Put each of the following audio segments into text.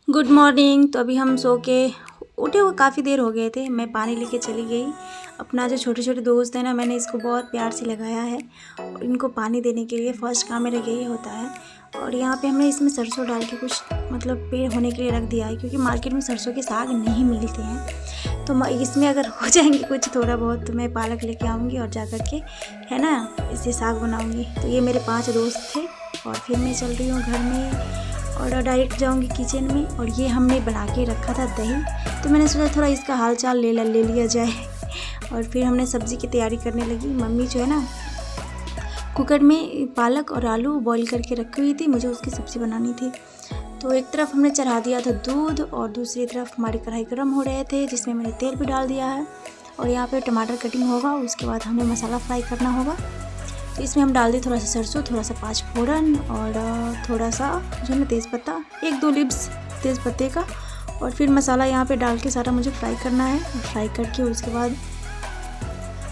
Good morning. तो अभी हम सो के उठे हुए काफ़ी देर हो गए थे। मैं पानी लेके चली गई। अपना जो छोटे छोटे दोस्त हैं ना, मैंने इसको बहुत प्यार से लगाया है और इनको पानी देने के लिए फर्स्ट काम मेरा यही होता है। और यहाँ पे हमने इसमें सरसों डाल के कुछ पेड़ होने के लिए रख दिया है, क्योंकि मार्केट में सरसों के साग नहीं मिलते हैं। तो इसमें अगर हो जाएंगे कुछ थोड़ा बहुत तो मैं पालक लेके आऊँगी और जा कर के है ना इससे साग बनाऊँगी। तो ये मेरे 5 दोस्त थे और फिर मैं चल रही हूँ घर में और डायरेक्ट जाऊंगी किचन में। और ये हमने बना के रखा था दही, तो मैंने सोचा थोड़ा इसका हाल चाल ले लिया जाए। और फिर हमने सब्ज़ी की तैयारी करने लगी। मम्मी जो है ना कुकर में पालक और आलू बॉईल करके रखी हुई थी, मुझे उसकी सब्ज़ी बनानी थी। तो एक तरफ हमने चढ़ा दिया था दूध और दूसरी तरफ हमारी कढ़ाई गर्म हो रहे थे, जिसमें मैंने तेल भी डाल दिया है। और यहाँ पे टमाटर कटिंग होगा, उसके बाद हमें मसाला फ्राई करना होगा। तो इसमें हम डाल दें थोड़ा सा सरसों, थोड़ा सा 5 फोड़न और थोड़ा सा जो है ना तेज़पत्ता, 1-2 लिप्स तेज़पत्ते का। और फिर मसाला यहाँ पे डाल के सारा मुझे फ्राई करना है। फ्राई करके उसके बाद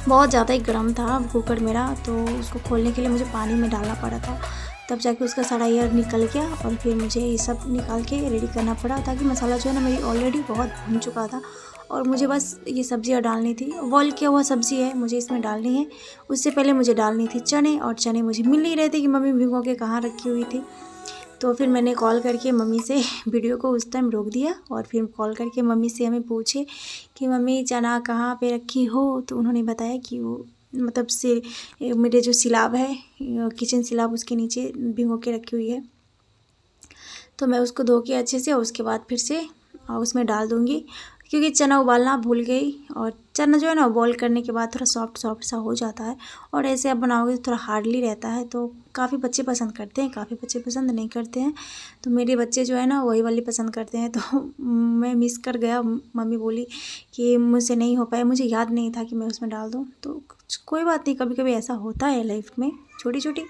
बहुत ज़्यादा ही गर्म था कुकर मेरा, तो उसको खोलने के लिए मुझे पानी में डालना पड़ा था, तब जाके उसका सारा एयर निकल गया। और फिर मुझे ये सब निकाल के रेडी करना पड़ा, ताकि मसाला जो है ना मेरी ऑलरेडी बहुत भुन चुका था और मुझे बस ये सब्ज़ियाँ डालनी थी। बॉईल किया हुआ सब्ज़ी है, मुझे इसमें डालनी है। उससे पहले मुझे डालनी थी चने, और चने मुझे मिल नहीं रहे थे कि मम्मी भिगो के कहाँ रखी हुई थी। तो फिर मैंने कॉल करके मम्मी से वीडियो को उस टाइम रोक दिया और फिर कॉल करके मम्मी से हमें पूछे कि मम्मी चना कहाँ पे रखी हो। तो उन्होंने बताया कि वो से मेरे जो सिलाब है, किचन सिलाब, उसके नीचे भिगो के रखी हुई है। तो मैं उसको धो के अच्छे से उसके बाद फिर से उसमें डाल दूँगी, क्योंकि चना उबालना भूल गई। और चना जो है ना बॉईल करने के बाद थोड़ा सॉफ्ट सा हो जाता है, और ऐसे आप बनाओगे तो थोड़ा हार्डली रहता है। तो काफ़ी बच्चे पसंद करते हैं, काफ़ी बच्चे पसंद नहीं करते हैं। तो मेरे बच्चे जो है ना वही वाली पसंद करते हैं। तो मैं मिस कर गया। मम्मी बोली कि मुझसे नहीं हो पाया, मुझे याद नहीं था कि मैं उसमें डाल दूँ। तो कोई बात नहीं, कभी कभी ऐसा होता है लाइफ में, छोटी छोटी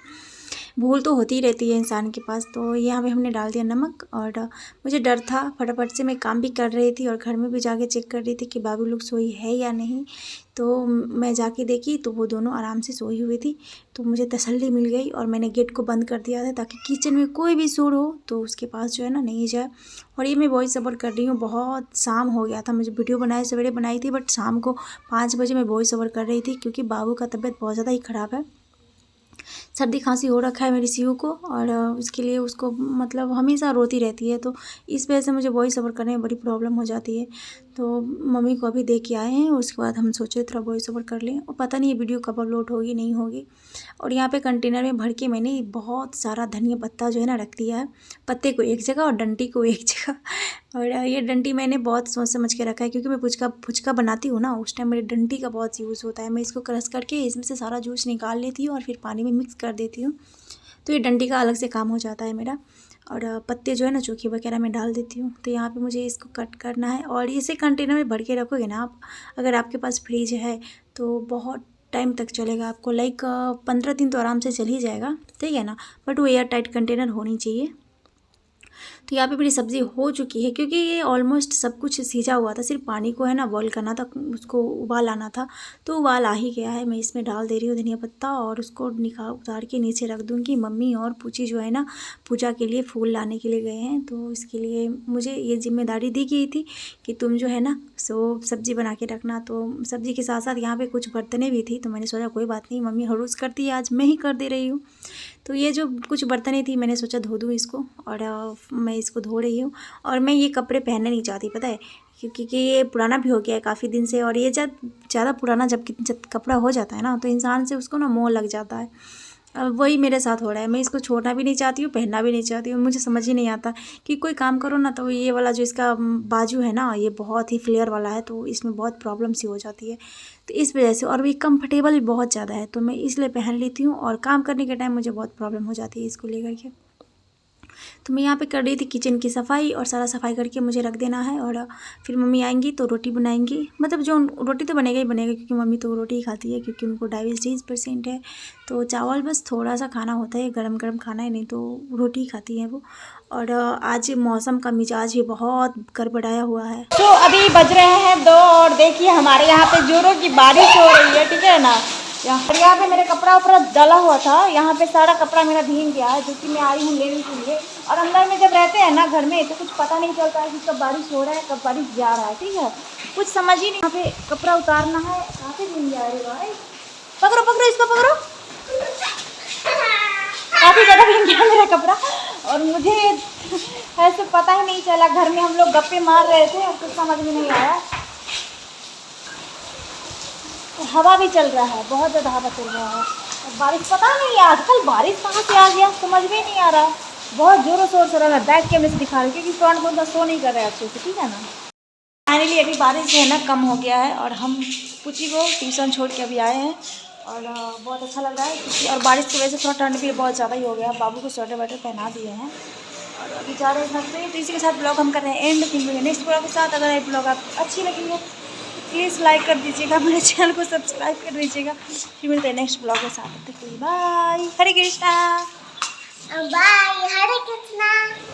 भूल तो होती ही रहती है इंसान के पास। तो यहाँ पे हमने डाल दिया नमक। और मुझे डर था, फटाफट से मैं काम भी कर रही थी और घर में भी जाके चेक कर रही थी कि बाबू लोग सोई है या नहीं। तो मैं जाके देखी तो वो दोनों आराम से सोई हुई थी। तो मुझे तसल्ली मिल गई और मैंने गेट को बंद कर दिया था, ताकि किचन में कोई भी शोर हो तो उसके पास जो है ना नहीं जाए। और ये मैं वॉइस ओवर कर रही हूँ, बहुत शाम हो गया था। मुझे वीडियो बनाए सवेरे बनाई थी, बट शाम को 5 बजे मैं वॉइस ओवर कर रही थी, क्योंकि बाबू का तबीयत बहुत ज़्यादा ही ख़राब है। सर्दी खांसी हो रखा है मेरी सीयू को, और उसके लिए उसको हमेशा रोती रहती है। तो इस वजह से मुझे वॉइस ओवर करने में बड़ी प्रॉब्लम हो जाती है। तो मम्मी को अभी दे के आए हैं, उसके बाद हम सोचे थोड़ा वॉइस ओवर कर लें। और पता नहीं ये वीडियो कब अपलोड होगी नहीं होगी। और यहाँ पे कंटेनर में भर के मैंने बहुत सारा धनिया पत्ता जो है ना रख दिया है, पत्ते को एक जगह और डंटी को एक जगह। और ये डंटी मैंने बहुत सोच समझ के रखा है, क्योंकि मैं फुचका बनाती हूँ ना, उस टाइम मेरे डंटी का बहुत यूज़ होता है। मैं इसको क्रश करके इसमें से सारा जूस निकाल लेती हूँ और फिर पानी में मिक्स कर देती हूँ। तो ये डंटी का अलग से काम हो जाता है मेरा। और पत्ते जो है ना चोखी वगैरह में डाल देती हूँ। तो यहाँ पे मुझे इसको कट करना है, और इसे कंटेनर में भर के रखोगे ना आप, अगर आपके पास फ्रिज है तो बहुत टाइम तक चलेगा आपको। 15 दिन तो आराम से चल ही जाएगा, ठीक है ना। बट वो एयर टाइट कंटेनर होनी चाहिए। तो यहाँ पे मेरी सब्ज़ी हो चुकी है, क्योंकि ये ऑलमोस्ट सब कुछ सीजा हुआ था, सिर्फ पानी को है ना बॉईल करना था, उसको उबाल आना था। तो उबाल आ ही गया है। मैं इसमें डाल दे रही हूँ धनिया पत्ता, और उसको उतार के नीचे रख दूँगी। मम्मी और पूची जो है ना पूजा के लिए फूल लाने के लिए गए हैं, तो इसके लिए मुझे ये जिम्मेदारी दी गई थी कि तुम जो है ना सब्ज़ी बना के रखना। तो सब्ज़ी के साथ साथ यहाँ पर कुछ बर्तनें भी थी, तो मैंने सोचा कोई बात नहीं, मम्मी हरूस करती है, आज मैं ही कर दे रही हूँ। तो ये जो कुछ बर्तनें थी, मैंने सोचा धो दूँ इसको, और मैं इसको धो रही हूँ। और मैं ये कपड़े पहनना नहीं चाहती, पता है, क्योंकि ये पुराना भी हो गया है काफ़ी दिन से। और ये जब ज़्यादा पुराना जब कपड़ा हो जाता है ना, तो इंसान से उसको ना मोह लग जाता है। अब वही मेरे साथ हो रहा है। मैं इसको छोड़ना भी नहीं चाहती हूँ, पहनना भी नहीं चाहती हूँ। मुझे समझ ही नहीं आता कि कोई काम करो ना, तो ये वाला जो इसका बाजू है ना, ये बहुत ही फ्लेयर वाला है, तो इसमें बहुत प्रॉब्लम सी हो जाती है। तो इस वजह से, और भी कंफर्टेबल भी बहुत ज़्यादा है, तो मैं इसलिए पहन लेती हूँ। और काम करने के टाइम मुझे बहुत प्रॉब्लम हो जाती है इसको लेकर के। तो मैं यहाँ पे कर रही थी किचन की सफाई, और सारा सफाई करके मुझे रख देना है। और फिर मम्मी आएंगी तो रोटी बनाएंगी, जो रोटी तो बनेगा ही बनेगा, क्योंकि मम्मी तो रोटी ही खाती है, क्योंकि उनको डायबिटीज़ पेशेंट है। तो चावल बस थोड़ा सा खाना होता है, गरम गरम खाना है, नहीं तो रोटी ही खाती है वो। और आज मौसम का मिजाज भी बहुत गड़बड़ाया हुआ है। तो अभी बज रहे हैं 2, और देखिए हमारे यहाँ पे जोरों की बारिश हो रही है, ठीक है ना। यहाँ पे मेरे कपड़ा उपड़ा डाला हुआ था, यहाँ पे सारा कपड़ा मेरा भीग गया है, जो कि मैं आई हूँ लेने के लिए। और अंदर में जब रहते हैं ना घर में, तो कुछ पता नहीं चलता है कि कब बारिश हो रहा है कब बारिश जा रहा है, ठीक है, कुछ समझ ही नहीं। यहाँ पे कपड़ा उतारना है, काफ़ी भीग जा रही है। पकड़ो पकड़ो इसको पकड़ो, काफ़ी ज़्यादा भीग गया मेरा कपड़ा। और मुझे ऐसे पता ही नहीं चला, घर में हम लोग गप्पे मार रहे थे और कुछ समझ में नहीं आया। हवा भी चल रहा है, बहुत ज़्यादा हवा चल रहा है। और बारिश पता नहीं है आजकल बारिश कहाँ से आ गया, समझ में नहीं आ रहा। बहुत ज़ोरों शोर से रहा है, बैक कैमरे से दिखा रही क्योंकि फ्रंट को शो नहीं कर रहा है अच्छे से, ठीक है ना। फाइनली अभी बारिश जो है ना कम हो गया है और हम पुची को ट्यूशन छोड़ के अभी आए हैं। और बहुत अच्छा लग रहा है क्योंकि और बारिश की वजह से थोड़ा ठंड भी बहुत ज़्यादा ही हो गया। बाबू को स्वेटर वेटर पहना दिए हैं और अभी जा रहे हैं घर पे। तो इसी के साथ ब्लॉग हम कर रहे हैं एंड। फिर नेक्स्ट ब्लॉग के साथ, अगर ये ब्लॉग आपको अच्छी लगी है प्लीज़ लाइक कर दीजिएगा, मेरे चैनल को सब्सक्राइब कर दीजिएगा। फिर मिलते हैं नेक्स्ट ब्लॉग के साथ, तब तक के लिए बाय। हरे कृष्णा। बाय, हरे कृष्णा।